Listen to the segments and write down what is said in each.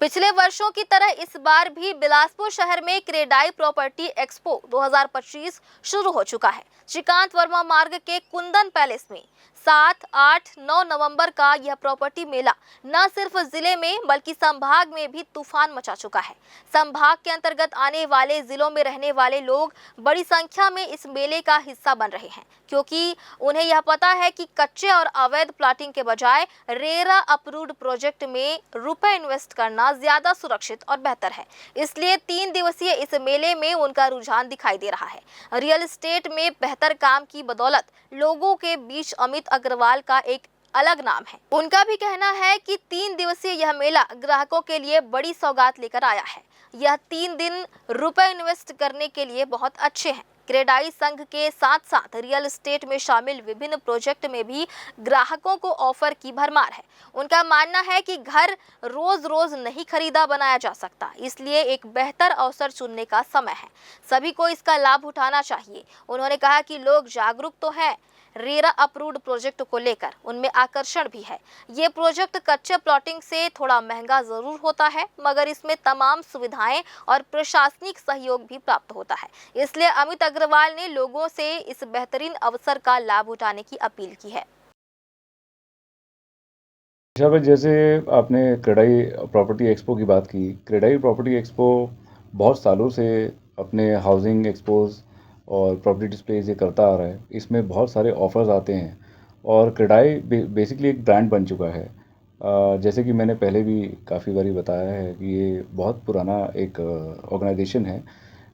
पिछले वर्षों की तरह इस बार भी बिलासपुर शहर में क्रेडाई प्रॉपर्टी एक्सपो 2025 शुरू हो चुका है। श्रीकांत वर्मा मार्ग के कुंदन पैलेस में 7, 8, 9 नवंबर का यह प्रॉपर्टी मेला न सिर्फ जिले में बल्कि संभाग में भी तूफान मचा चुका है। संभाग के अंतर्गत आने वाले जिलों में रहने वाले लोग बड़ी संख्या में इस मेले का हिस्सा बन रहे हैं, क्योंकि उन्हें यह पता है कि कच्चे और अवैध प्लाटिंग के बजाय रेरा अप्रूव्ड प्रोजेक्ट में रुपए इन्वेस्ट करना ज्यादा सुरक्षित और बेहतर है। इसलिए 3 दिवसीय इस मेले में उनका रुझान दिखाई दे रहा है। रियल एस्टेट में बेहतर काम की बदौलत लोगों के बीच अमित अग्रवाल का एक अलग नाम है। उनका भी कहना है कि 3 दिवसीय यह मेला ग्राहकों के लिए बड़ी सौगात लेकर आया है। यह 3 दिन रुपए इन्वेस्ट करने के लिए बहुत अच्छे हैं। क्रेडाई संघ के साथ साथ रियल एस्टेट में शामिल विभिन्न प्रोजेक्ट में भी ग्राहकों को ऑफर की भरमार है। उनका मानना है कि घर रोज रोज नहीं खरीदा बनाया जा सकता, इसलिए एक बेहतर अवसर चुनने का समय है। सभी को इसका लाभ उठाना चाहिए। उन्होंने कहा कि लोग जागरूक तो हैं रेरा अप्रूव्ड प्रोजेक्ट को लेकर, उनमें आकर्षण भी है। ये प्रोजेक्ट कच्चे प्लॉटिंग से थोड़ा महंगा जरूर होता है, मगर इसमें तमाम सुविधाएं और प्रशासनिक सहयोग भी प्राप्त होता है। इसलिए अमित अग्रवाल ने लोगों से इस बेहतरीन अवसर का लाभ उठाने की अपील की है। जैसे आपने क्रेडाई प्रॉपर्टी एक्सपो की बात की, क्रेडाई प्रॉपर्टी एक्सपो बहुत सालों से अपने हाउसिंग एक्सपोज और प्रॉपर्टी डिस्प्लेज ये करता आ रहा है। इसमें बहुत सारे ऑफर्स आते हैं और क्रेडाई बेसिकली एक ब्रांड बन चुका है। जैसे कि मैंने पहले भी काफ़ी बारी बताया है कि ये बहुत पुराना एक ऑर्गेनाइजेशन है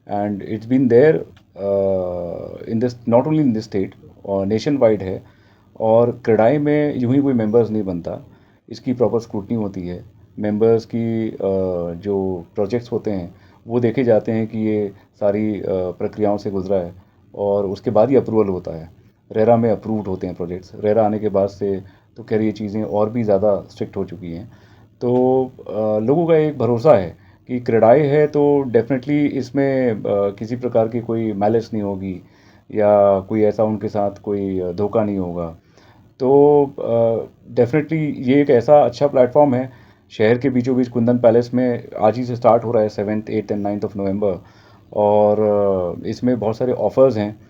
and it's been there in this not only in this state और नेशन वाइड है। और क्रेडाई में यूं ही कोई मेंबर्स नहीं बनता, इसकी प्रॉपर स्क्रूटनी होती है। मेंबर्स की जो प्रोजेक्ट्स होते हैं वो देखे जाते हैं कि ये सारी प्रक्रियाओं से गुजरा है और उसके बाद ही अप्रूवल होता है। रेरा में अप्रूव्ड होते हैं प्रोजेक्ट्स। रेरा आने के बाद से तो खैर ये चीज़ें और भी ज़्यादा स्ट्रिक्ट हो चुकी हैं। तो लोगों का एक भरोसा है कि क्रेडाई है तो डेफिनेटली इसमें किसी प्रकार की कोई मैलिस नहीं होगी या कोई ऐसा उनके साथ कोई धोखा नहीं होगा। तो डेफिनेटली ये एक ऐसा अच्छा प्लेटफॉर्म है। शहर के बीचों बीच कुंदन पैलेस में आज ही से स्टार्ट हो रहा है 7th, 8th and 9th of November और इसमें बहुत सारे ऑफ़र्स हैं।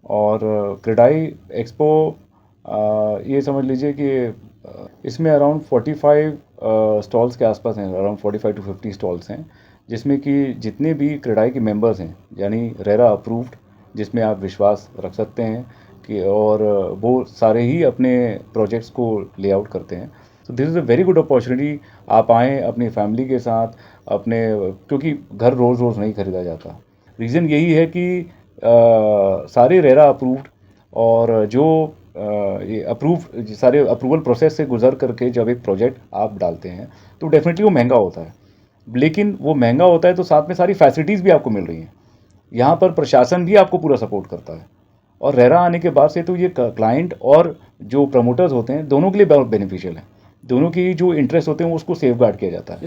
और क्रेडाई एक्सपो ये समझ लीजिए कि इसमें अराउंड 45 स्टॉल्स के आसपास हैं, अराउंड 45 to 50 स्टॉल्स हैं, जिसमें कि जितने भी क्रेडाई के मेंबर्स हैं यानी रेरा अप्रूव्ड, जिसमें आप विश्वास रख सकते हैं कि और वो सारे ही अपने प्रोजेक्ट्स को लेआउट करते हैं। तो this is a very good opportunity. आप आएँ अपनी फैमिली के साथ अपने, क्योंकि घर रोज़ रोज़ नहीं खरीदा जाता। रीज़न यही है कि सारे रेरा अप्रूव्ड और जो ये सारे अप्रूवल प्रोसेस से गुजर करके जब एक प्रोजेक्ट आप डालते हैं तो डेफिनेटली वो महंगा होता है। लेकिन वो महंगा होता है तो साथ में सारी फैसिलिटीज़ भी आपको मिल रही हैं। यहाँ पर प्रशासन भी आपको पूरा सपोर्ट करता है और रेरा आने के बाद से तो ये क्लाइंट और जो प्रमोटर्स होते हैं दोनों के लिए बहुत बेनिफिशियल है। दोनों की जो इंटरेस्ट होते हैं उसको सेफ गार्ड किया जाता है।